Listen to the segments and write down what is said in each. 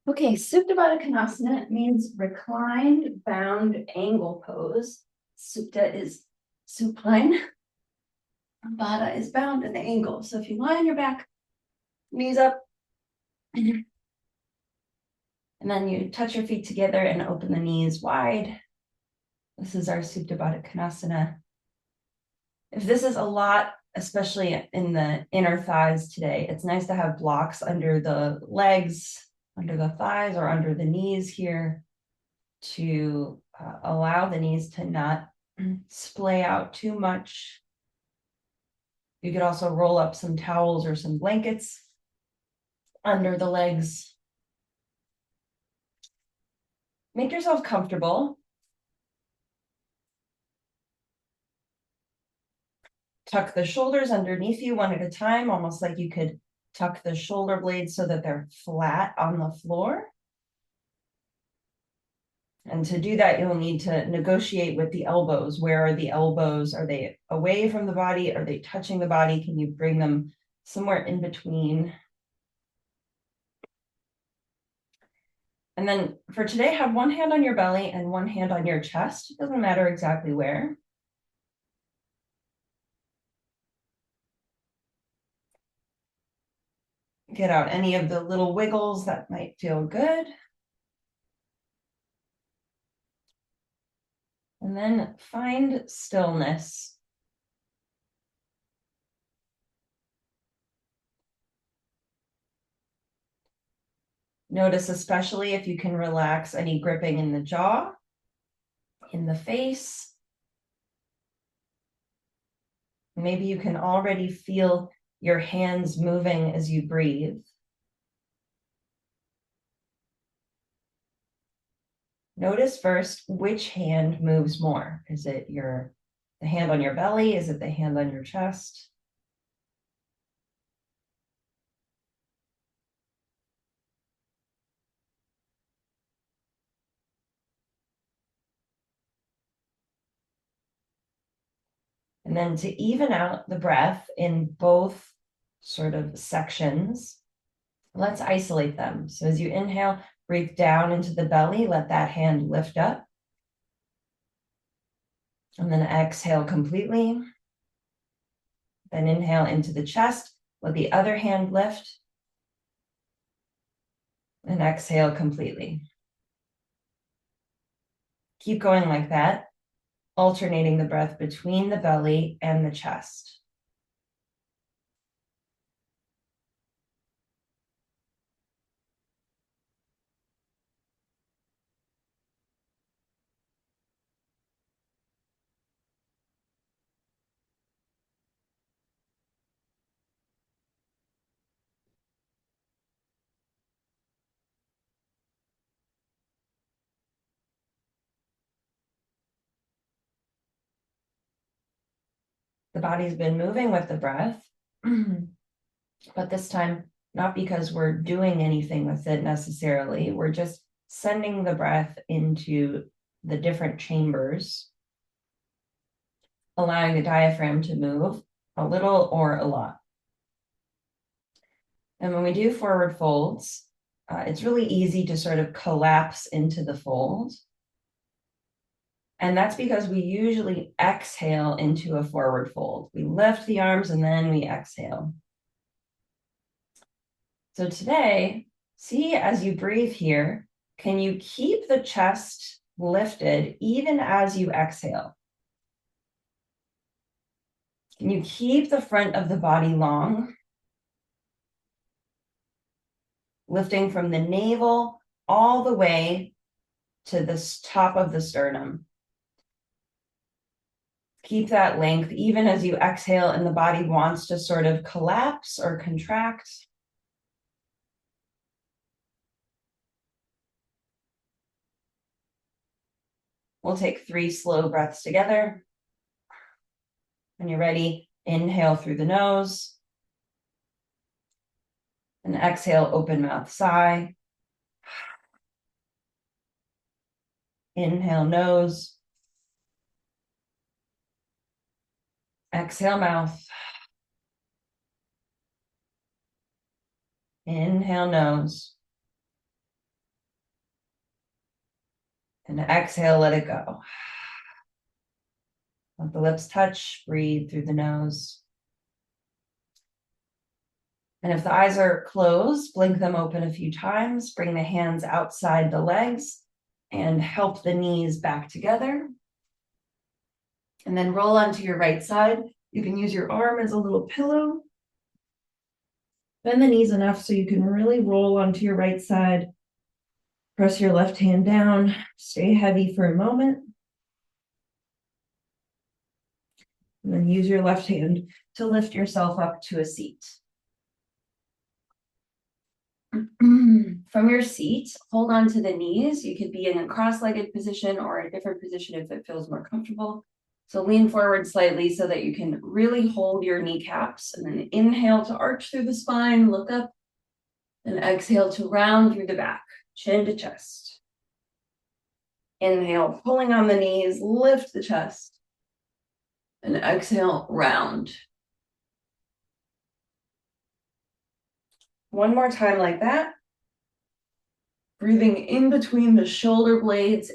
Okay, Supta Baddha Konasana means reclined, bound, angle pose. Supta is supine. Baddha is bound in the angle. So if you lie on your back, knees up, and then you touch your feet together and open the knees wide. This is our Supta Baddha Konasana. If this is a lot, especially in the inner thighs today, it's nice to have blocks under the legs, under the thighs, or under the knees here to allow the knees to not splay out too much. You could also roll up some towels or some blankets under the legs. Make yourself comfortable. Tuck the shoulders underneath you one at a time, almost like you could tuck the shoulder blades so that they're flat on the floor. And to do that, you'll need to negotiate with the elbows. Where are the elbows? Are they away from the body? Are they touching the body? Can you bring them somewhere in between? And then for today, have one hand on your belly and one hand on your chest. It doesn't matter exactly where. Get out any of the little wiggles that might feel good. And then find stillness. Notice especially if you can relax any gripping in the jaw, in the face. Maybe you can already feel your hands moving as you breathe. Notice first which hand moves more. Is it the hand on your belly? Is it the hand on your chest? And then to even out the breath in both sort of sections, let's isolate them. So as you inhale, breathe down into the belly, let that hand lift up. And then exhale completely. Then inhale into the chest, let the other hand lift. And exhale completely. Keep going like that, alternating the breath between the belly and the chest. The body's been moving with the breath, but this time, not because we're doing anything with it necessarily, we're just sending the breath into the different chambers, allowing the diaphragm to move a little or a lot. And when we do forward folds, it's really easy to sort of collapse into the fold. And that's because we usually exhale into a forward fold. We lift the arms and then we exhale. So today, see as you breathe here, can you keep the chest lifted even as you exhale? Can you keep the front of the body long? Lifting from the navel all the way to the top of the sternum. Keep that length even as you exhale and the body wants to sort of collapse or contract. We'll take 3 slow breaths together. When you're ready, inhale through the nose. And exhale, open mouth, sigh. Inhale, nose. Exhale, mouth. Inhale, nose. And exhale, let it go. Let the lips touch, breathe through the nose. And if the eyes are closed, blink them open a few times, bring the hands outside the legs and help the knees back together. And then roll onto your right side. You can use your arm as a little pillow. Bend the knees enough so you can really roll onto your right side. Press your left hand down, stay heavy for a moment. And then use your left hand to lift yourself up to a seat. From your seat, hold on to the knees. You could be in a cross-legged position or a different position if it feels more comfortable. So lean forward slightly so that you can really hold your kneecaps, and then inhale to arch through the spine, look up, and exhale to round through the back, chin to chest. Inhale, pulling on the knees, lift the chest, and exhale, round. One more time like that. Breathing in between the shoulder blades.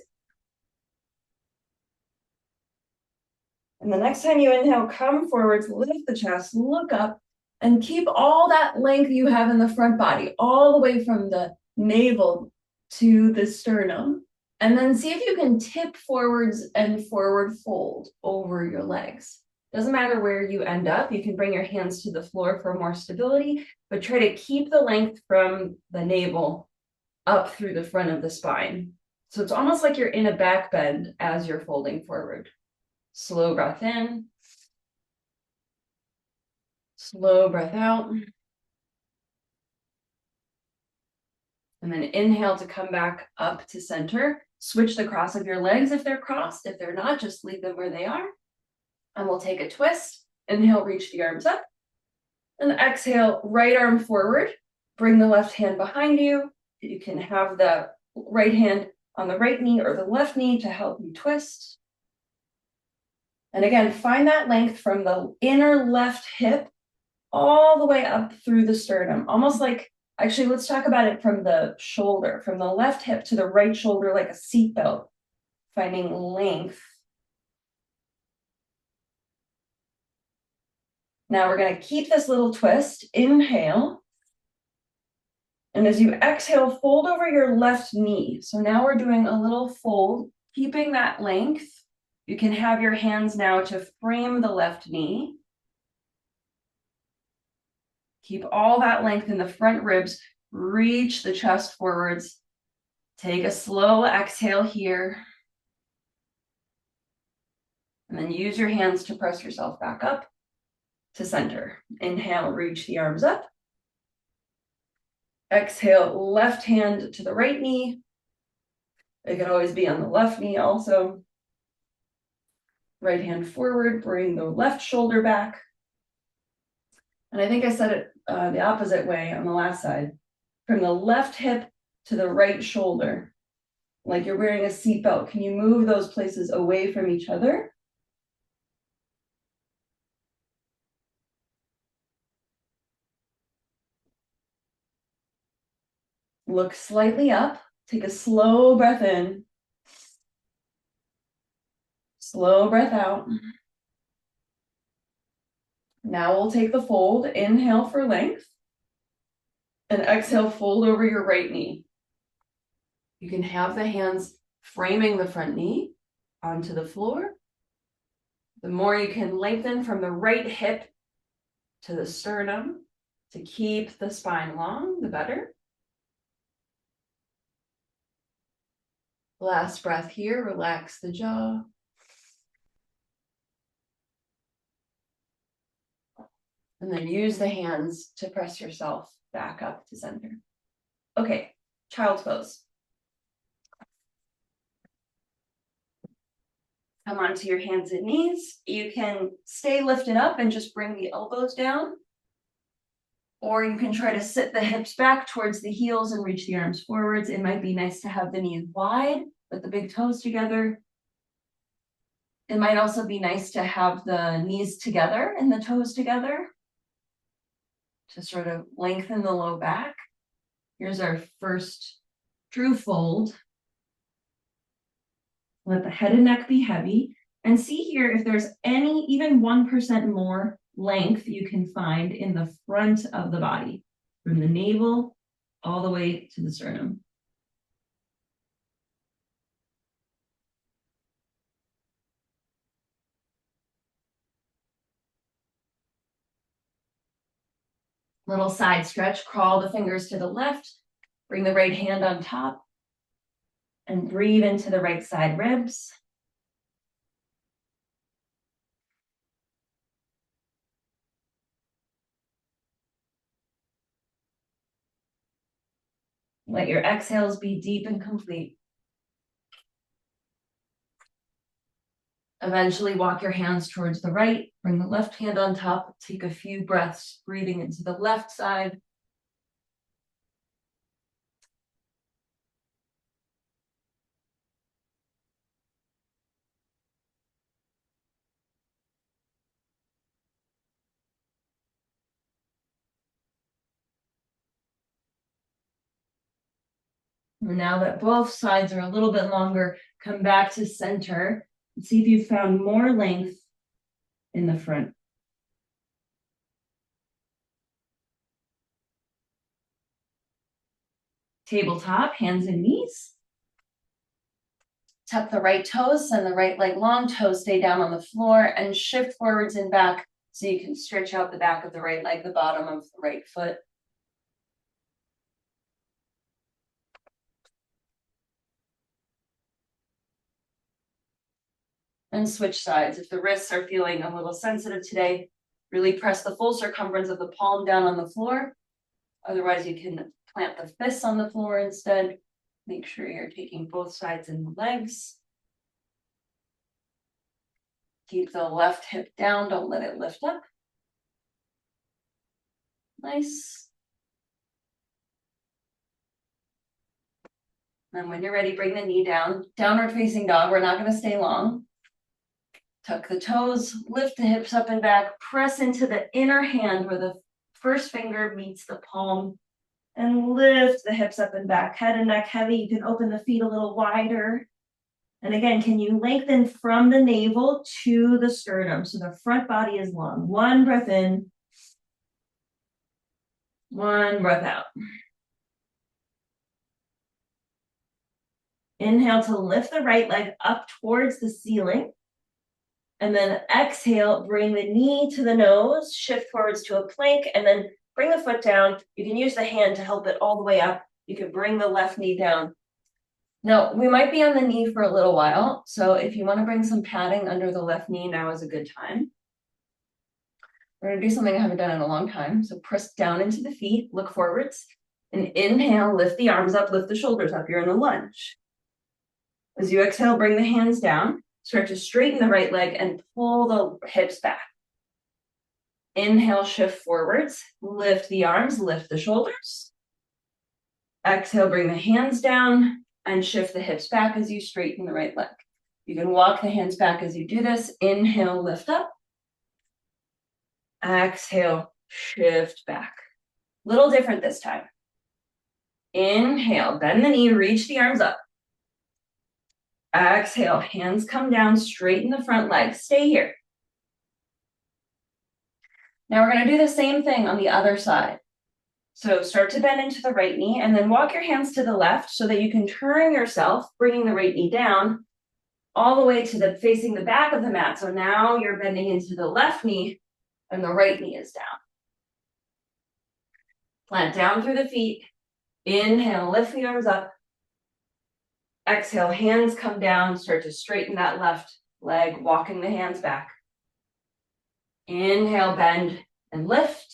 And the next time you inhale, come forwards, lift the chest, look up, and keep all that length you have in the front body, all the way from the navel to the sternum. And then see if you can tip forwards and forward fold over your legs. Doesn't matter where you end up. You can bring your hands to the floor for more stability, but try to keep the length from the navel up through the front of the spine. So it's almost like you're in a back bend as you're folding forward. Slow breath in. Slow breath out. And then inhale to come back up to center. Switch the cross of your legs if they're crossed. If they're not, just leave them where they are. And we'll take a twist. Inhale, reach the arms up. And exhale, right arm forward. Bring the left hand behind you. You can have the right hand on the right knee or the left knee to help you twist. And again, find that length from the inner left hip all the way up through the sternum. Almost like, actually, let's talk about it from the shoulder, from the left hip to the right shoulder, like a seatbelt, finding length. Now we're going to keep this little twist. Inhale. And as you exhale, fold over your left knee. So now we're doing a little fold, keeping that length. You can have your hands now to frame the left knee. Keep all that length in the front ribs. Reach the chest forwards. Take a slow exhale here. And then use your hands to press yourself back up to center. Inhale, reach the arms up. Exhale, left hand to the right knee. It could always be on the left knee also. Right hand forward, bring the left shoulder back. And I think I said it the opposite way on the last side. From the left hip to the right shoulder, like you're wearing a seatbelt. Can you move those places away from each other? Look slightly up. Take a slow breath in. Slow breath out. Now we'll take the fold. Inhale for length. And exhale, fold over your right knee. You can have the hands framing the front knee onto the floor. The more you can lengthen from the right hip to the sternum to keep the spine long, the better. Last breath here, relax the jaw. And then use the hands to press yourself back up to center. Okay, child's pose. Come onto your hands and knees. You can stay lifted up and just bring the elbows down. Or you can try to sit the hips back towards the heels and reach the arms forwards. It might be nice to have the knees wide with the big toes together. It might also be nice to have the knees together and the toes together to sort of lengthen the low back. Here's our first true fold. Let the head and neck be heavy. And see here if there's any, even 1% more length you can find in the front of the body, from the navel all the way to the sternum. Little side stretch, crawl the fingers to the left, bring the right hand on top, and breathe into the right side ribs. Let your exhales be deep and complete. Eventually walk your hands towards the right, bring the left hand on top, take a few breaths, breathing into the left side. Now that both sides are a little bit longer, come back to center and see if you found more length in the front. Tabletop, hands and knees. Tuck the right toes, send the right leg long, toes stay down on the floor, and shift forwards and back so you can stretch out the back of the right leg, the bottom of the right foot. And switch sides. If the wrists are feeling a little sensitive today, really press the full circumference of the palm down on the floor. Otherwise, you can plant the fists on the floor instead. Make sure you're taking both sides in the legs. Keep the left hip down, don't let it lift up. Nice. And when you're ready, bring the knee down. Downward facing dog, we're not gonna stay long. Tuck the toes, lift the hips up and back, press into the inner hand where the first finger meets the palm, and lift the hips up and back, head and neck heavy. You can open the feet a little wider. And again, can you lengthen from the navel to the sternum so the front body is long? One breath in, one breath out. Inhale to lift the right leg up towards the ceiling. And then exhale, bring the knee to the nose, shift forwards to a plank, and then bring the foot down. You can use the hand to help it all the way up. You can bring the left knee down. Now, we might be on the knee for a little while, so if you want to bring some padding under the left knee, now is a good time. We're going to do something I haven't done in a long time. So press down into the feet, look forwards, and inhale, lift the arms up, lift the shoulders up. You're in a lunge. As you exhale, bring the hands down. Start to straighten the right leg and pull the hips back. Inhale, shift forwards, lift the arms, lift the shoulders. Exhale, bring the hands down and shift the hips back as you straighten the right leg. You can walk the hands back as you do this. Inhale, lift up. Exhale, shift back. Little different this time. Inhale, bend the knee, reach the arms up. Exhale, hands come down, straighten the front leg. Stay here. Now we're going to do the same thing on the other side. So start to bend into the right knee and then walk your hands to the left so that you can turn yourself, bringing the right knee down all the way to the facing the back of the mat. So now you're bending into the left knee and the right knee is down. Plant down through the feet. Inhale, lift the arms up. Exhale, hands come down, start to straighten that left leg, walking the hands back. Inhale, bend and lift.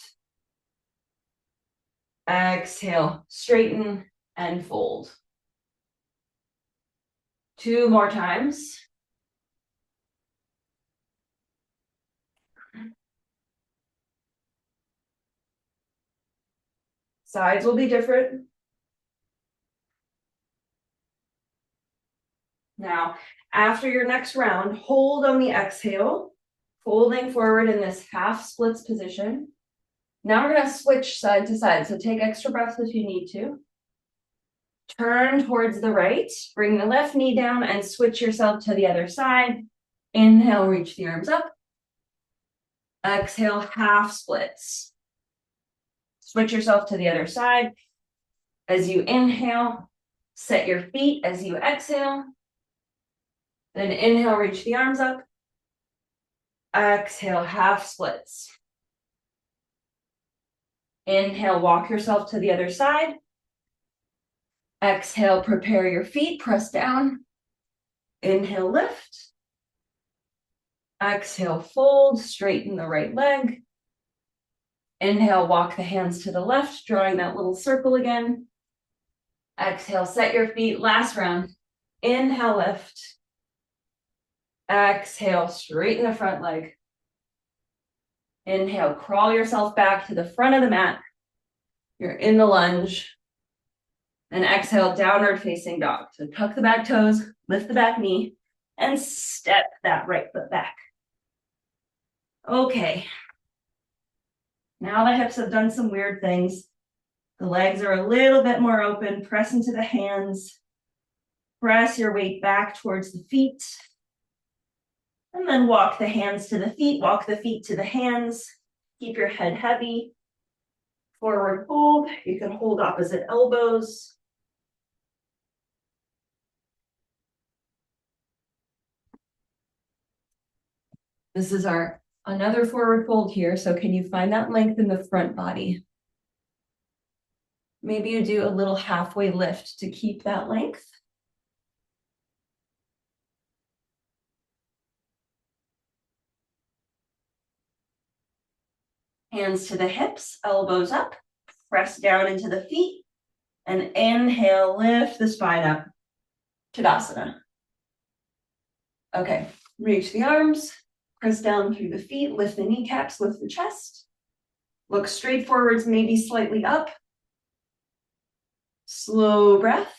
Exhale, straighten and fold. 2 more times. Sides will be different. Now, after your next round, hold on the exhale, folding forward in this half splits position. Now we're going to switch side to side. So take extra breaths if you need to. Turn towards the right, bring the left knee down and switch yourself to the other side. Inhale, reach the arms up. Exhale, half splits. Switch yourself to the other side. As you inhale, set your feet as you exhale. Then inhale, reach the arms up. Exhale, half splits. Inhale, walk yourself to the other side. Exhale, prepare your feet, press down. Inhale, lift. Exhale, fold, straighten the right leg. Inhale, walk the hands to the left, drawing that little circle again. Exhale, set your feet, last round. Inhale, lift. Exhale, straighten the front leg. Inhale, crawl yourself back to the front of the mat. You're in the lunge. And exhale, downward facing dog. So tuck the back toes, lift the back knee, and step that right foot back. Okay. Now the hips have done some weird things. The legs are a little bit more open. Press into the hands. Press your weight back towards the feet. And then walk the hands to the feet, walk the feet to the hands. Keep your head heavy. Forward fold. You can hold opposite elbows. This is our another forward fold here. So can you find that length in the front body? Maybe you do a little halfway lift to keep that length. Hands to the hips, elbows up, press down into the feet, and inhale, lift the spine up, Tadasana. Okay, reach the arms, press down through the feet, lift the kneecaps, lift the chest. Look straight forwards, maybe slightly up. Slow breath.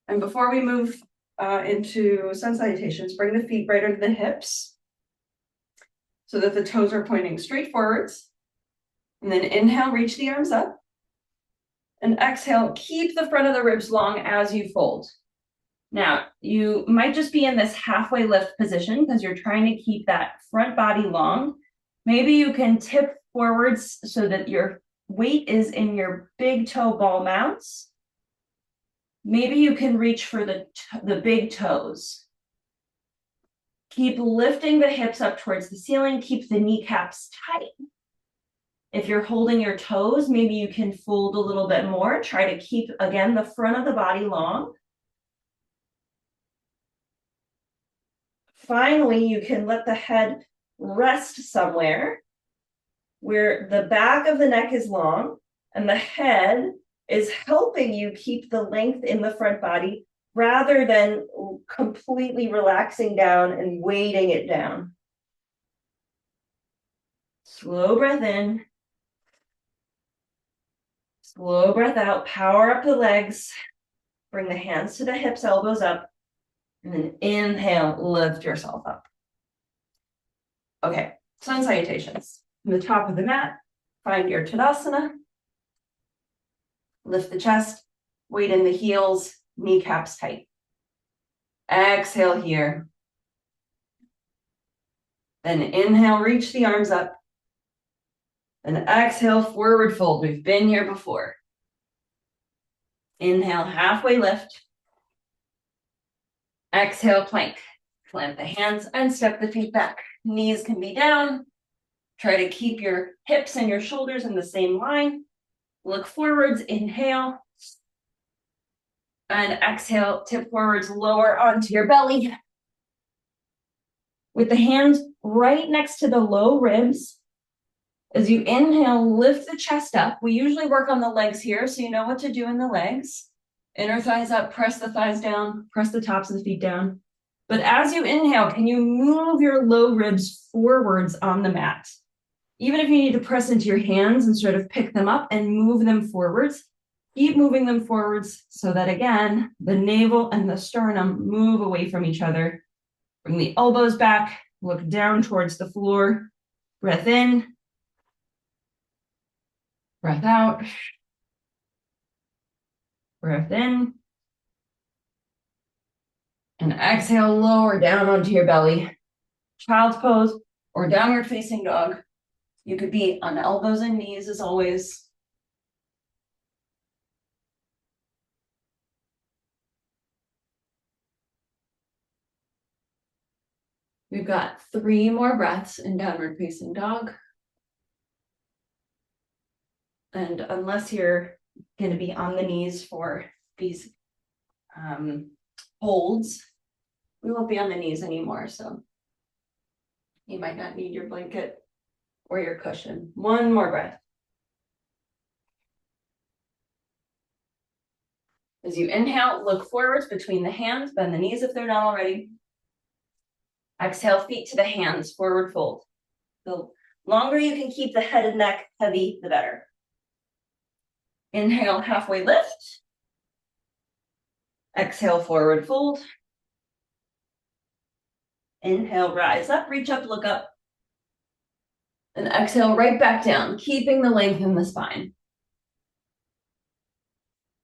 And before we move into sun salutations, bring the feet right under the hips so that the toes are pointing straight forwards. And then inhale, reach the arms up. And exhale, keep the front of the ribs long as you fold. Now, you might just be in this halfway lift position because you're trying to keep that front body long. Maybe you can tip forwards so that your weight is in your big toe ball mounts. Maybe you can reach for the big toes. Keep lifting the hips up towards the ceiling. Keep the kneecaps tight. If you're holding your toes, maybe you can fold a little bit more. Try to keep, again, the front of the body long. Finally, you can let the head rest somewhere where the back of the neck is long and the head is helping you keep the length in the front body rather than completely relaxing down and weighting it down. Slow breath in. Slow breath out. Power up the legs. Bring the hands to the hips, elbows up. And then inhale, lift yourself up. Okay, sun salutations. From the top of the mat, find your Tadasana. Lift the chest, weight in the heels, kneecaps tight. Exhale here. Then inhale, reach the arms up. And exhale, forward fold. We've been here before. Inhale, halfway lift. Exhale, plank. Plant the hands and step the feet back. Knees can be down. Try to keep your hips and your shoulders in the same line. Look forwards, inhale. And exhale, tip forwards, lower onto your belly. With the hands right next to the low ribs. As you inhale, lift the chest up. We usually work on the legs here, so you know what to do in the legs. Inner thighs up, press the thighs down, press the tops of the feet down. But as you inhale, can you move your low ribs forwards on the mat? Even if you need to press into your hands and sort of pick them up and move them forwards, keep moving them forwards so that, again, the navel and the sternum move away from each other. Bring the elbows back, look down towards the floor. Breath in. Breath out. Breath in. And exhale, lower down onto your belly. Child's pose or downward facing dog. You could be on elbows and knees as always. We've got 3 more breaths in downward facing dog. And unless you're going to be on the knees for these holds, we won't be on the knees anymore. So you might not need your blanket or your cushion. 1 more breath. As you inhale, look forwards between the hands, bend the knees if they're not already. Exhale, feet to the hands, forward fold. The longer you can keep the head and neck heavy, the better. Inhale, halfway lift. Exhale, forward fold. Inhale, rise up, reach up, look up. And exhale, right back down, keeping the length in the spine.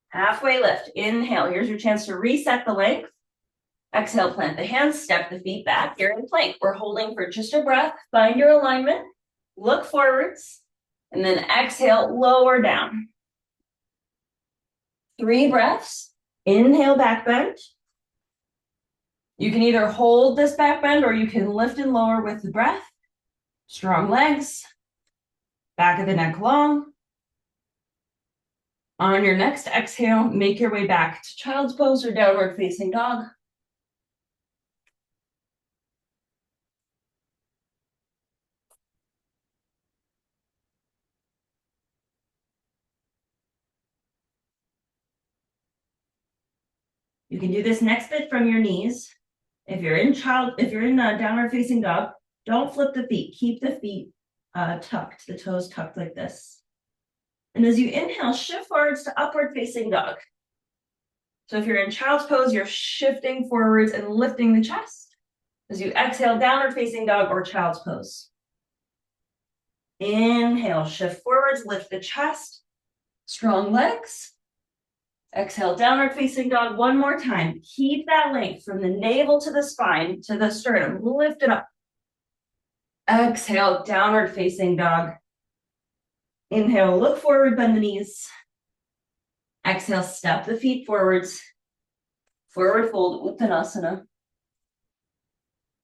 Halfway lift, inhale. Here's your chance to reset the length. Exhale, plant the hands, step the feet back. You're in plank. We're holding for just a breath. Find your alignment, look forwards, and then exhale, lower down. 3 breaths. Inhale, back bend. You can either hold this back bend or you can lift and lower with the breath. Strong legs, back of the neck long. On your next exhale, make your way back to child's pose or downward facing dog. You can do this next bit from your knees. If you're in downward facing dog, don't flip the feet. Keep the feet tucked, the toes tucked like this. And as you inhale, shift forwards to upward facing dog. So if you're in child's pose, you're shifting forwards and lifting the chest. As you exhale, downward facing dog or child's pose. Inhale, shift forwards, lift the chest, strong legs. Exhale, downward facing dog 1 more time. Keep that length from the navel to the spine to the sternum. Lift it up. Exhale, downward facing dog. Inhale, look forward, bend the knees. Exhale, step the feet forwards. Forward fold, Uttanasana.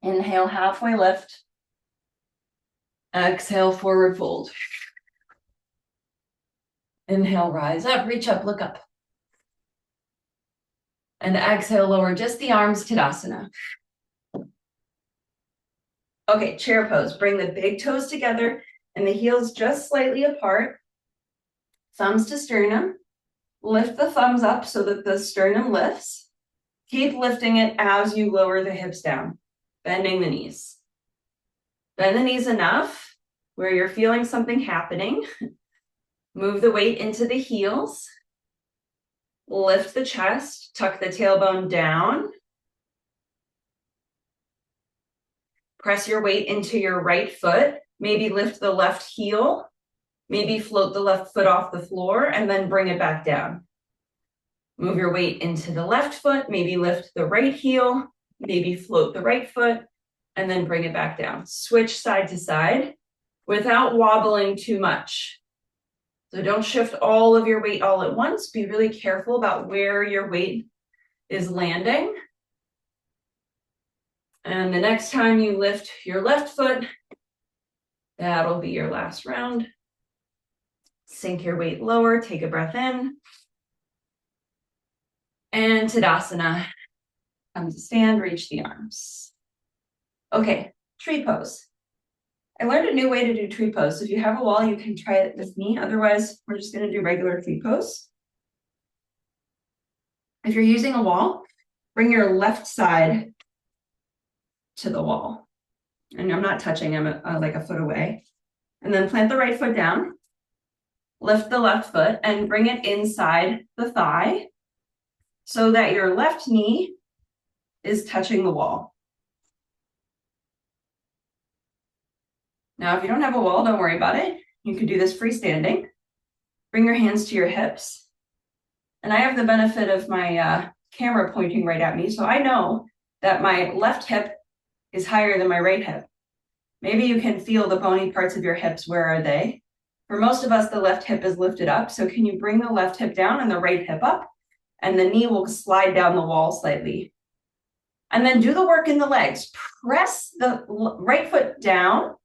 Inhale, halfway lift. Exhale, forward fold. Inhale, rise up, reach up, look up. And exhale, lower just the arms, Tadasana. Okay, chair pose. Bring the big toes together and the heels just slightly apart. Thumbs to sternum. Lift the thumbs up so that the sternum lifts. Keep lifting it as you lower the hips down, bending the knees. Bend the knees enough where you're feeling something happening. Move the weight into the heels. Lift the chest, tuck the tailbone down. Press your weight into your right foot. Maybe lift the left heel. Maybe float the left foot off the floor and then bring it back down. Move your weight into the left foot. Maybe lift the right heel. Maybe float the right foot and then bring it back down. Switch side to side without wobbling too much. So don't shift all of your weight all at once. Be really careful about where your weight is landing. And the next time you lift your left foot, that'll be your last round. Sink your weight lower, take a breath in. And Tadasana. Come to stand, reach the arms. Okay, tree pose. I learned a new way to do tree pose. So if you have a wall, you can try it with me. Otherwise, we're just going to do regular tree pose. If you're using a wall, bring your left side to the wall. And I'm not touching, I'm like a foot away. And then plant the right foot down. Lift the left foot and bring it inside the thigh so that your left knee is touching the wall. Now, if you don't have a wall, don't worry about it. You can do this freestanding. Bring your hands to your hips. And I have the benefit of my camera pointing right at me, so I know that my left hip is higher than my right hip. Maybe you can feel the bony parts of your hips. Where are they? For most of us, the left hip is lifted up. So can you bring the left hip down and the right hip up? And the knee will slide down the wall slightly. And then do the work in the legs. Press the right foot down.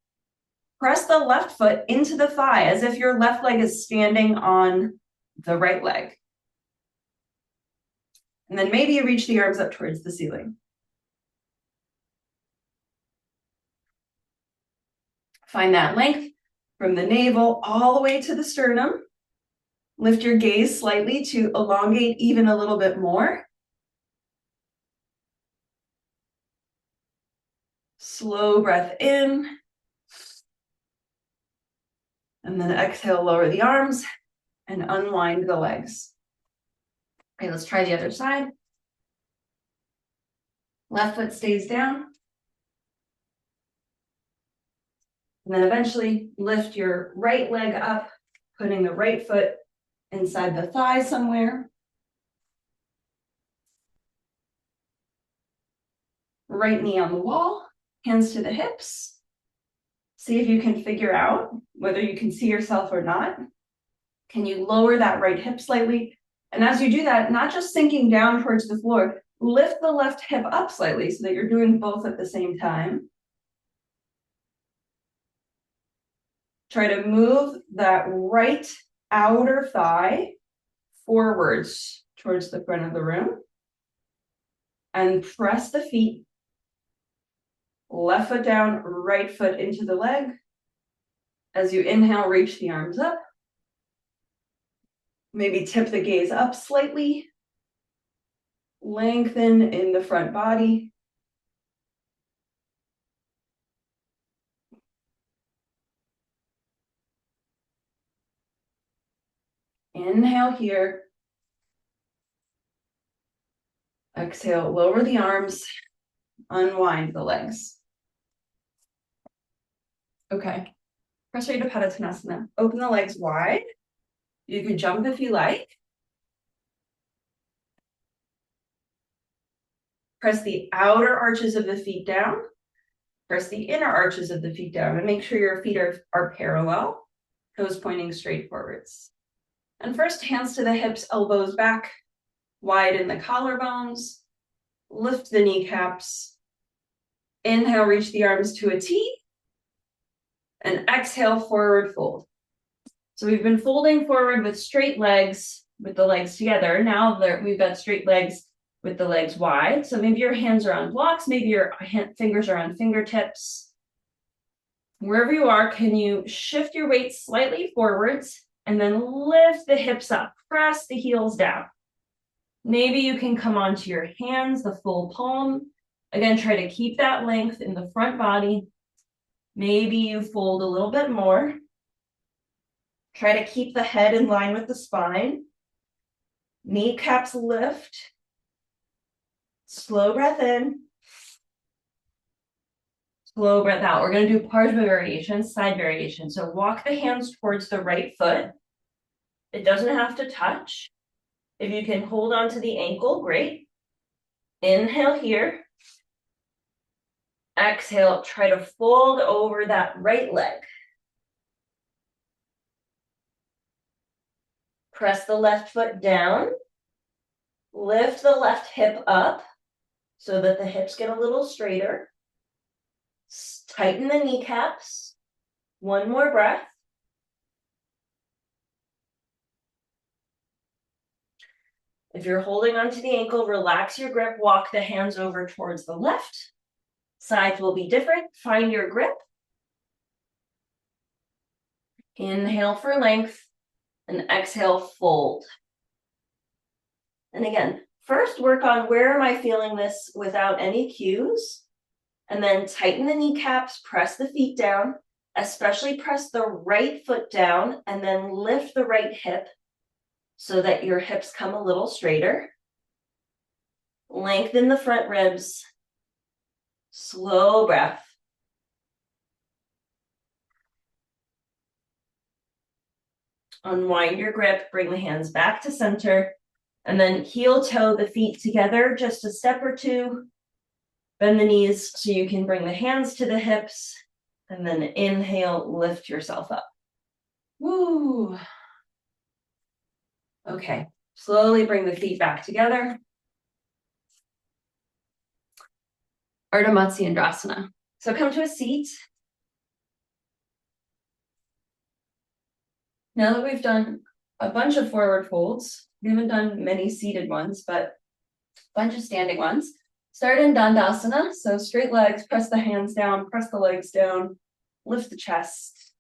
Press the left foot into the thigh as if your left leg is standing on the right leg. And then maybe you reach the arms up towards the ceiling. Find that length from the navel all the way to the sternum. Lift your gaze slightly to elongate even a little bit more. Slow breath in. And then exhale, lower the arms and unwind the legs. Okay, let's try the other side. Left foot stays down. And then eventually lift your right leg up, putting the right foot inside the thigh somewhere. Right knee on the wall, hands to the hips. See if you can figure out whether you can see yourself or not. Can you lower that right hip slightly? And as you do that, not just sinking down towards the floor, lift the left hip up slightly so that you're doing both at the same time. Try to move that right outer thigh forwards towards the front of the room. And press the feet. Left foot down, right foot into the leg. As you inhale, reach the arms up. Maybe tip the gaze up slightly. Lengthen in the front body. Inhale here. Exhale, lower the arms, unwind the legs. Okay, Prasarita Padottanasana. Open the legs wide. You can jump if you like. Press the outer arches of the feet down. Press the inner arches of the feet down and make sure your feet are parallel, toes pointing straight forwards. And first, hands to the hips, elbows back, widen the collarbones, lift the kneecaps. Inhale, reach the arms to a T, and exhale, forward fold. So we've been folding forward with straight legs, with the legs together. Now we've got straight legs with the legs wide. So maybe your hands are on blocks, maybe your fingers are on fingertips. Wherever you are, can you shift your weight slightly forwards and then lift the hips up, press the heels down. Maybe you can come onto your hands, the full palm. Again, try to keep that length in the front body. Maybe you fold a little bit more. Try to keep the head in line with the spine. Kneecaps lift. Slow breath in. Slow breath out. We're going to do Parsva variation, side variation. So walk the hands towards the right foot. It doesn't have to touch. If you can hold on to the ankle, great. Inhale here. Exhale, try to fold over that right leg. Press the left foot down. Lift the left hip up so that the hips get a little straighter. Tighten the kneecaps. One more breath. If you're holding onto the ankle, relax your grip, walk the hands over towards the left. Sides will be different. Find your grip. Inhale for length and exhale, fold. And again, first work on where am I feeling this without any cues, and then tighten the kneecaps, press the feet down, especially press the right foot down and then lift the right hip so that your hips come a little straighter. Lengthen the front ribs. Slow breath. Unwind your grip, bring the hands back to center. And then heel toe the feet together just a step or two. Bend the knees so you can bring the hands to the hips. And then inhale, lift yourself up. Woo. Okay, slowly bring the feet back together. Ardha Matsyendrasana. So come to a seat. Now that we've done a bunch of forward folds, we haven't done many seated ones, but a bunch of standing ones. Start in Dandasana, so straight legs, press the hands down, press the legs down, lift the chest.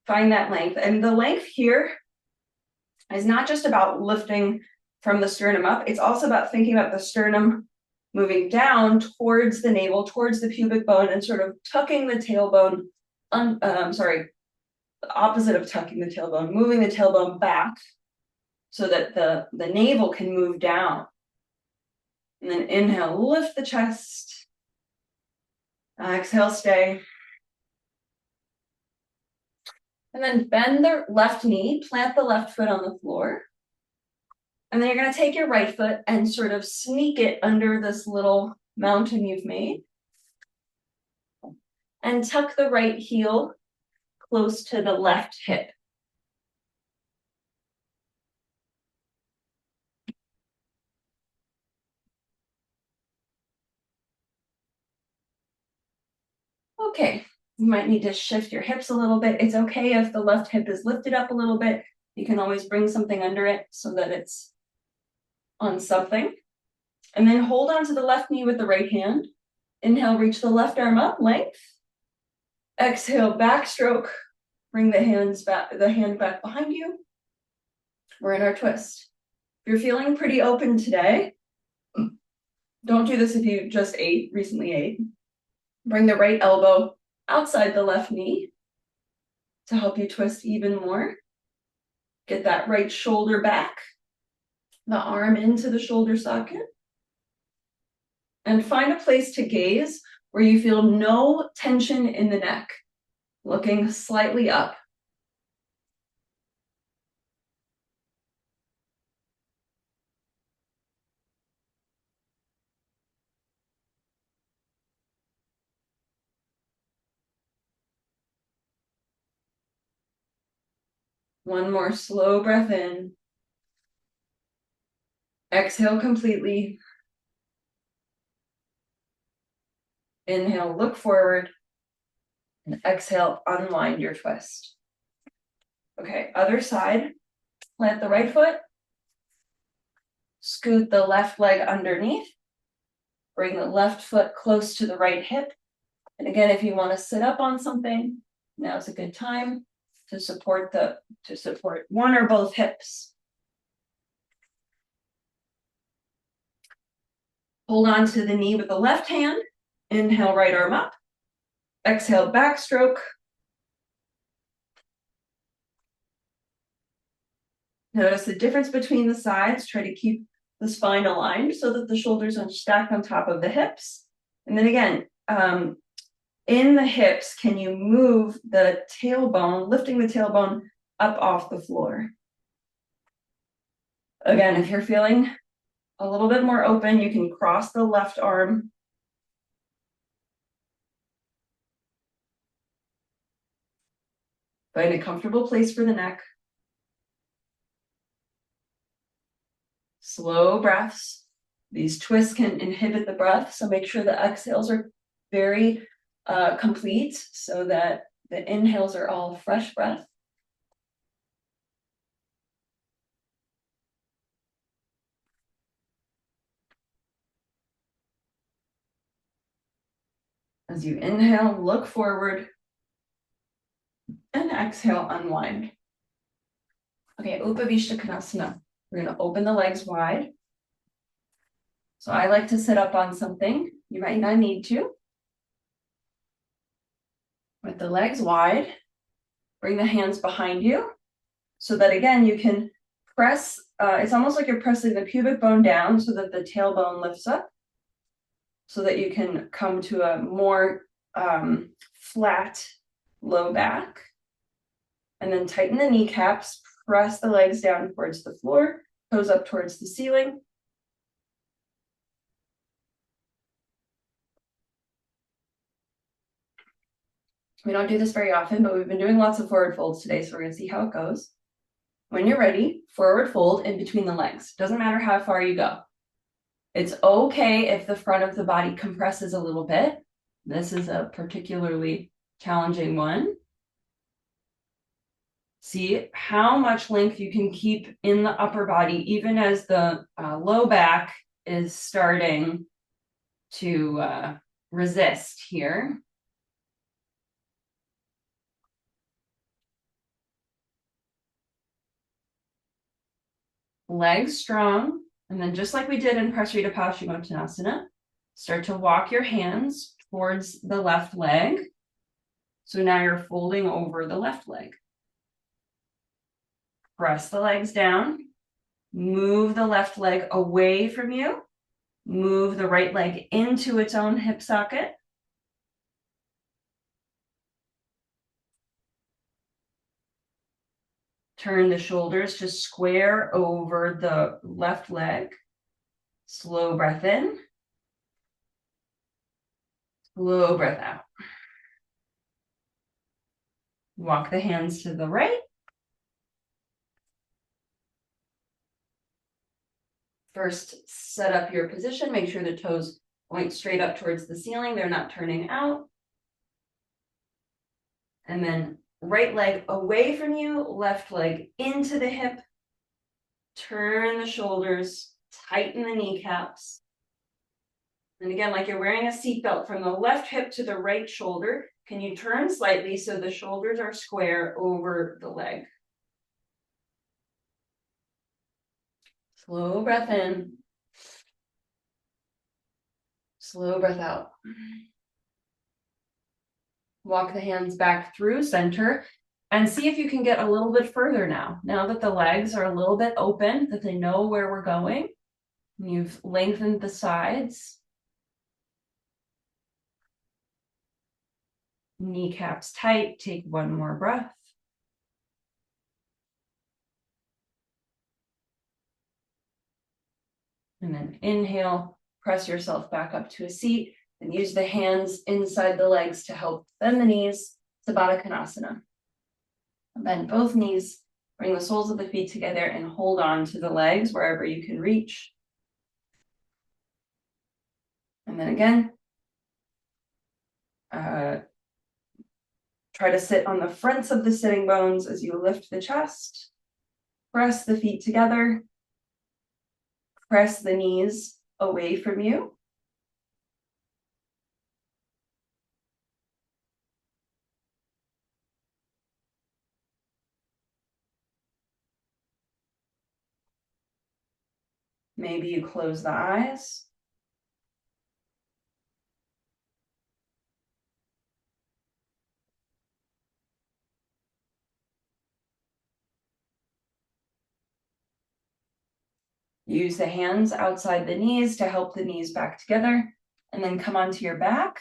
Find that length. And the length here is not just about lifting from the sternum up, it's also about thinking about the sternum moving down towards the navel, towards the pubic bone, and sort of tucking the tailbone, the opposite of tucking the tailbone, moving the tailbone back so that the navel can move down. And then inhale, lift the chest. Exhale, stay. And then bend the left knee, plant the left foot on the floor. And then you're going to take your right foot and sort of sneak it under this little mountain you've made. And tuck the right heel close to the left hip. Okay, you might need to shift your hips a little bit. It's okay if the left hip is lifted up a little bit. You can always bring something under it so that it's on something. And then hold on to the left knee with the right hand. Inhale, reach the left arm up, length. Exhale, backstroke. Bring the hand back behind you. We're in our twist. If you're feeling pretty open today, don't do this if you just recently ate. Bring the right elbow outside the left knee to help you twist even more. Get that right shoulder back, the arm into the shoulder socket. And find a place to gaze where you feel no tension in the neck, looking slightly up. One more slow breath in. Exhale completely. Inhale, look forward. And exhale, unwind your twist. Okay, other side. Plant the right foot. Scoot the left leg underneath. Bring the left foot close to the right hip. And again, if you want to sit up on something, now's a good time to support one or both hips. Hold on to the knee with the left hand. Inhale, right arm up. Exhale, backstroke. Notice the difference between the sides. Try to keep the spine aligned so that the shoulders are stacked on top of the hips. And then again, in the hips, can you move the tailbone, lifting the tailbone up off the floor? Again, if you're feeling a little bit more open, you can cross the left arm. Find a comfortable place for the neck. Slow breaths. These twists can inhibit the breath, so make sure the exhales are very complete so that the inhales are all fresh breath. As you inhale, look forward, and exhale, unwind. Okay, Upavishta Konasana. We're going to open the legs wide. So I like to sit up on something. You might not need to. With the legs wide, bring the hands behind you so that again, you can press, it's almost like you're pressing the pubic bone down so that the tailbone lifts up so that you can come to a more flat low back. And then tighten the kneecaps, press the legs down towards the floor. toes up towards the ceiling. We don't do this very often, but we've been doing lots of forward folds today, so we're gonna see how it goes. When you're ready, forward fold in between the legs. Doesn't matter how far you go. It's okay if the front of the body compresses a little bit. This is a particularly challenging one. See how much length you can keep in the upper body, even as the low back is starting to resist here. Legs strong. And then just like we did in Prasarita Paschimottanasana, start to walk your hands towards the left leg. So now you're folding over the left leg. Press the legs down. Move the left leg away from you. Move the right leg into its own hip socket. Turn the shoulders to square over the left leg. Slow breath in. Slow breath out. Walk the hands to the right. First, set up your position. Make sure the toes point straight up towards the ceiling. They're not turning out. And then right leg away from you, left leg into the hip. Turn the shoulders, tighten the kneecaps. And again, like you're wearing a seatbelt from the left hip to the right shoulder. Can you turn slightly so the shoulders are square over the leg? Slow breath in. Slow breath out. Walk the hands back through center and see if you can get a little bit further now. Now that the legs are a little bit open, that they know where we're going. You've lengthened the sides. Kneecaps tight. Take one more breath. And then inhale, press yourself back up to a seat and use the hands inside the legs to help bend the knees, Baddha Konasana. Bend both knees, bring the soles of the feet together and hold on to the legs wherever you can reach. And then again, try to sit on the fronts of the sitting bones as you lift the chest. Press the feet together. Press the knees away from you. Maybe you close the eyes. Use the hands outside the knees to help the knees back together, and then come onto your back.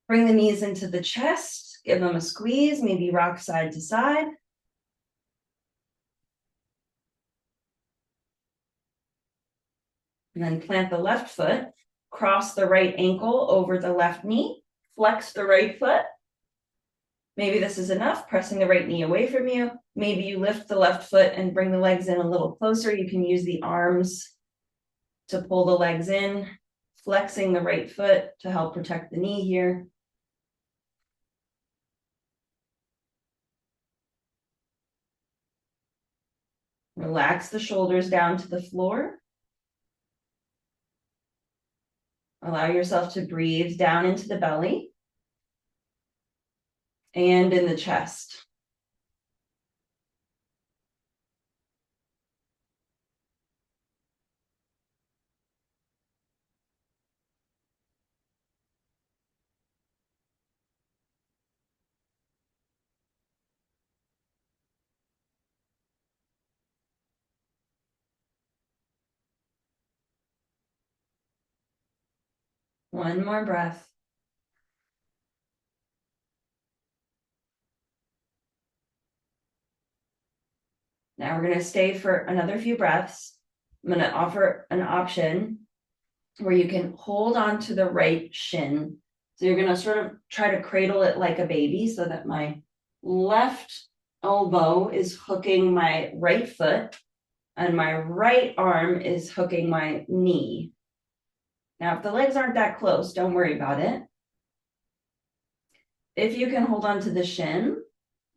Bring the knees into the chest, give them a squeeze, maybe rock side to side. And then plant the left foot, cross the right ankle over the left knee, flex the right foot. Maybe this is enough, pressing the right knee away from you. Maybe you lift the left foot and bring the legs in a little closer. You can use the arms to pull the legs in, flexing the right foot to help protect the knee here. Relax the shoulders down to the floor. Allow yourself to breathe down into the belly and in the chest. One more breath. Now we're going to stay for another few breaths. I'm going to offer an option where you can hold on to the right shin. So you're going to sort of try to cradle it like a baby so that my left elbow is hooking my right foot and my right arm is hooking my knee. Now, if the legs aren't that close, don't worry about it. If you can hold on to the shin,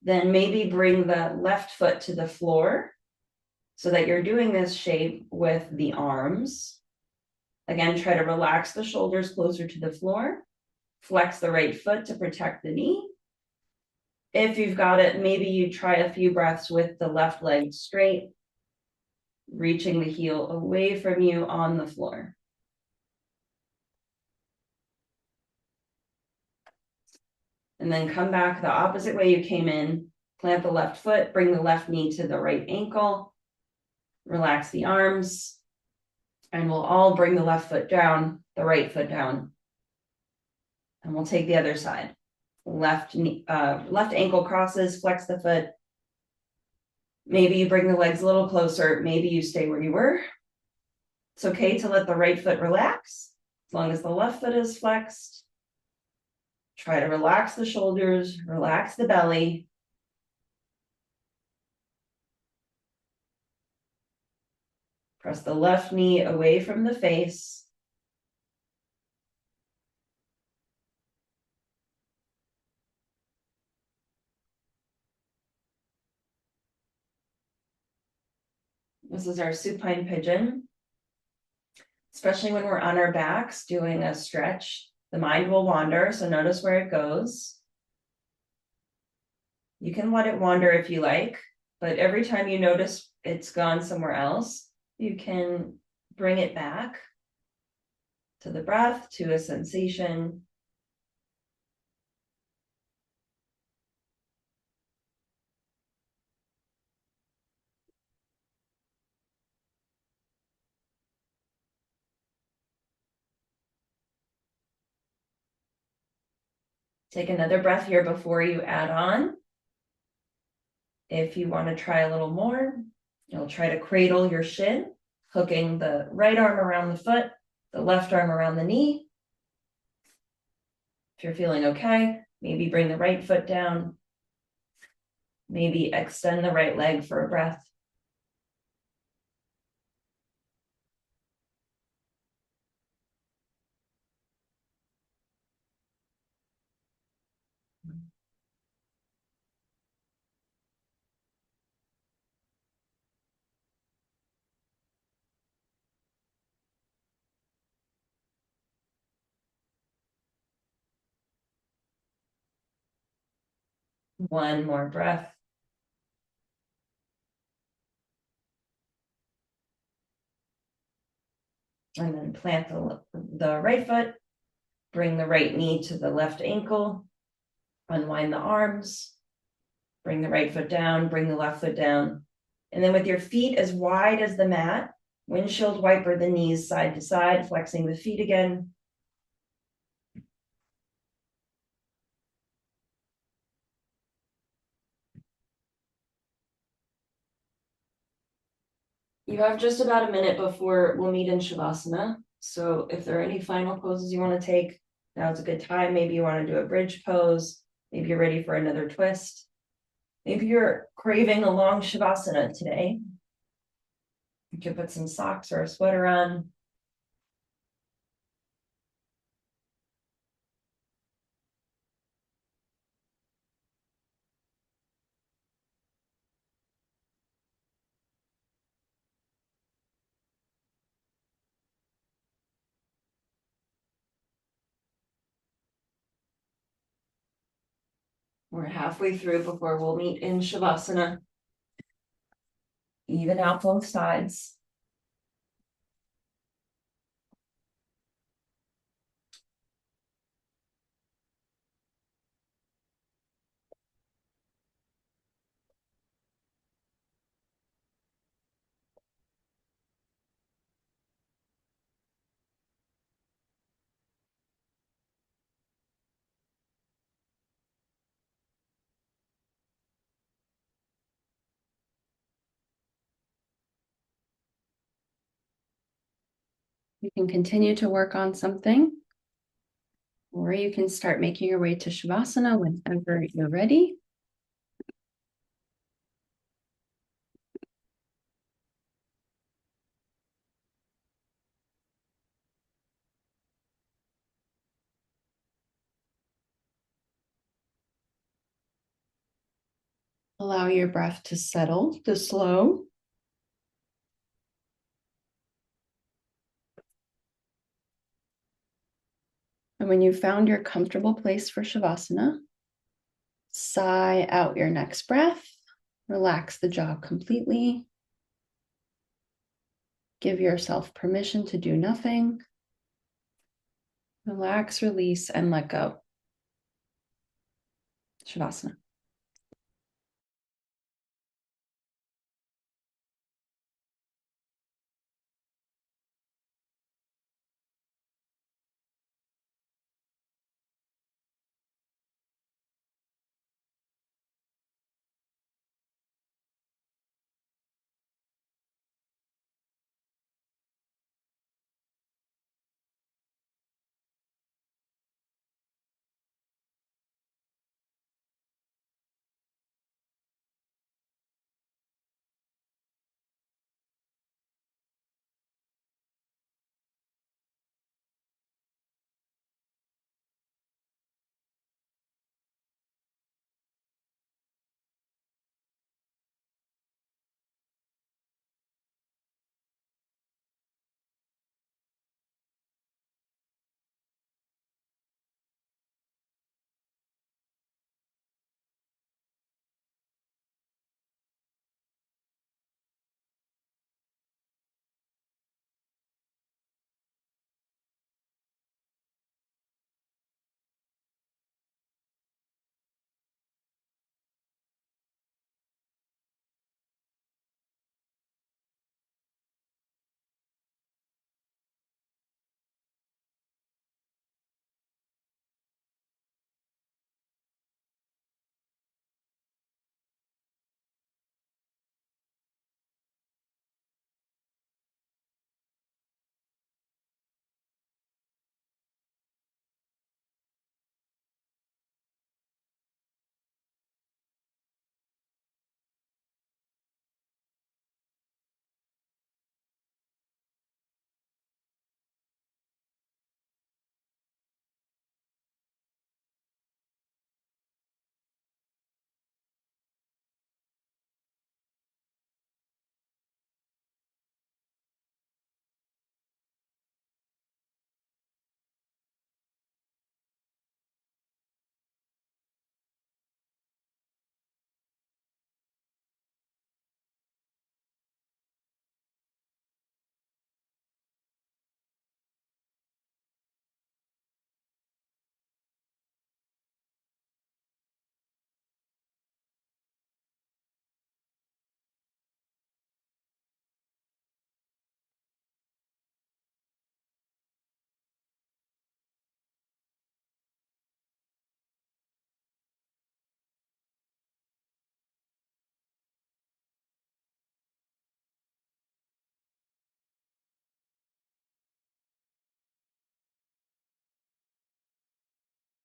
then maybe bring the left foot to the floor so that you're doing this shape with the arms. Again, try to relax the shoulders closer to the floor. Flex the right foot to protect the knee. If you've got it, maybe you try a few breaths with the left leg straight, reaching the heel away from you on the floor. And then come back the opposite way you came in. Plant the left foot, bring the left knee to the right ankle. Relax the arms. And we'll all bring the left foot down, the right foot down. And we'll take the other side. Left ankle crosses, flex the foot. Maybe you bring the legs a little closer. Maybe you stay where you were. It's okay to let the right foot relax as long as the left foot is flexed. Try to relax the shoulders, relax the belly. Press the left knee away from the face. This is our supine pigeon. Especially when we're on our backs doing a stretch, the mind will wander, so notice where it goes. You can let it wander if you like, but every time you notice it's gone somewhere else, you can bring it back to the breath, to a sensation. Take another breath here before you add on. If you want to try a little more, you'll try to cradle your shin, hooking the right arm around the foot, the left arm around the knee. If you're feeling okay, maybe bring the right foot down. Maybe extend the right leg for a breath. One more breath. And then plant the right foot, bring the right knee to the left ankle, unwind the arms, bring the right foot down, bring the left foot down. And then with your feet as wide as the mat, windshield wiper the knees side to side, flexing the feet again. You have just about a minute before we'll meet in Shavasana. So if there are any final poses you want to take, now's a good time. Maybe you want to do a bridge pose. Maybe you're ready for another twist. Maybe you're craving a long Shavasana today. You could put some socks or a sweater on. We're halfway through before we'll meet in Shavasana. Even out both sides. You can continue to work on something, or you can start making your way to Shavasana whenever you're ready. Allow your breath to settle, to slow. And when you've found your comfortable place for Shavasana, sigh out your next breath. Relax the jaw completely. Give yourself permission to do nothing. Relax, release, and let go. Shavasana.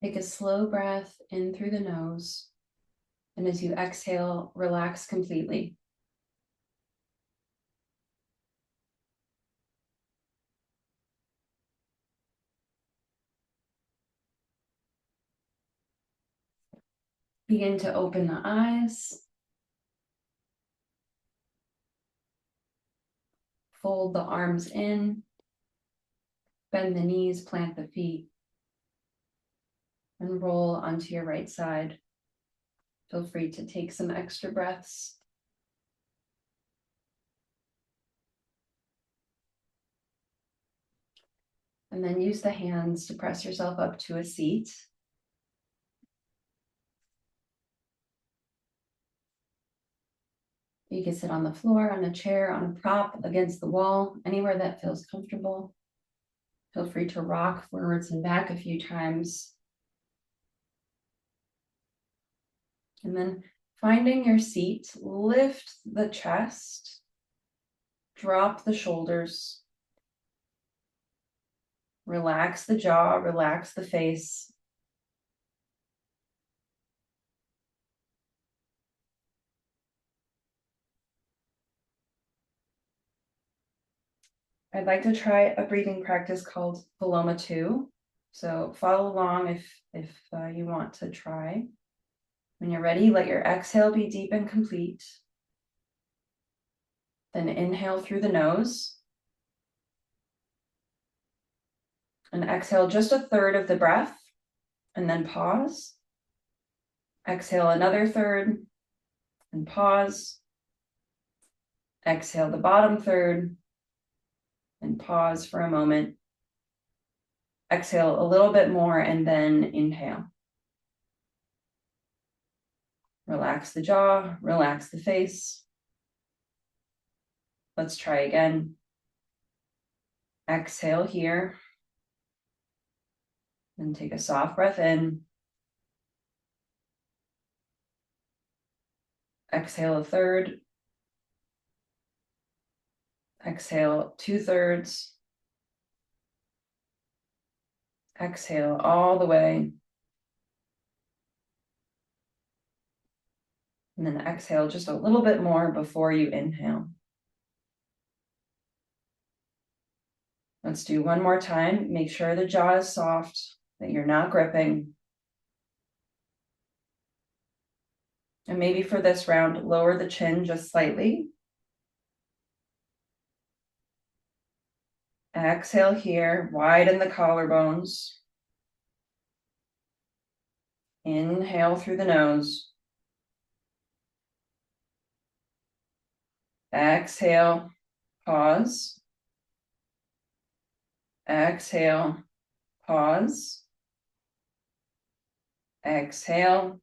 Take a slow breath in through the nose. And as you exhale, relax completely. Begin to open the eyes. Fold the arms in. Bend the knees, plant the feet. And roll onto your right side. Feel free to take some extra breaths. And then use the hands to press yourself up to a seat. You can sit on the floor, on a chair, on a prop, against the wall, anywhere that feels comfortable. Feel free to rock forwards and back a few times. And then finding your seat, lift the chest, drop the shoulders, Relax the jaw, relax the face. I'd like to try a breathing practice called Paloma 2. So follow along if you want to try. When you're ready, let your exhale be deep and complete. Then inhale through the nose. And exhale just a third of the breath, and then pause. Exhale another third, and pause. Exhale the bottom third, and pause for a moment. Exhale a little bit more, and then inhale. Relax the jaw, relax the face. Let's try again. Exhale here. And take a soft breath in. Exhale a third. Exhale 2/3. Exhale all the way. And then exhale just a little bit more before you inhale. Let's do one more time. Make sure the jaw is soft, that you're not gripping. And maybe for this round, lower the chin just slightly. Exhale here, widen the collarbones. Inhale through the nose. Exhale, pause. Exhale, pause. Exhale,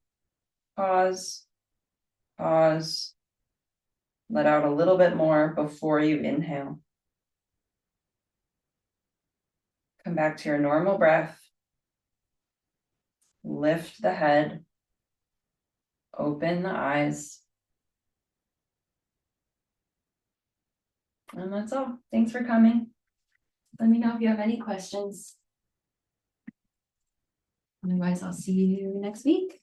pause, pause. Let out a little bit more before you inhale. Come back to your normal breath. Lift the head. Open the eyes. And that's all. Thanks for coming. Let me know if you have any questions. Otherwise, I'll see you next week.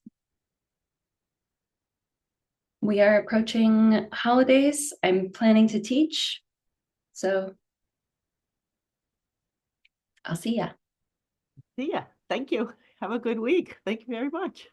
We are approaching holidays. I'm planning to teach. So I'll see ya. See ya. Thank you. Have a good week. Thank you very much.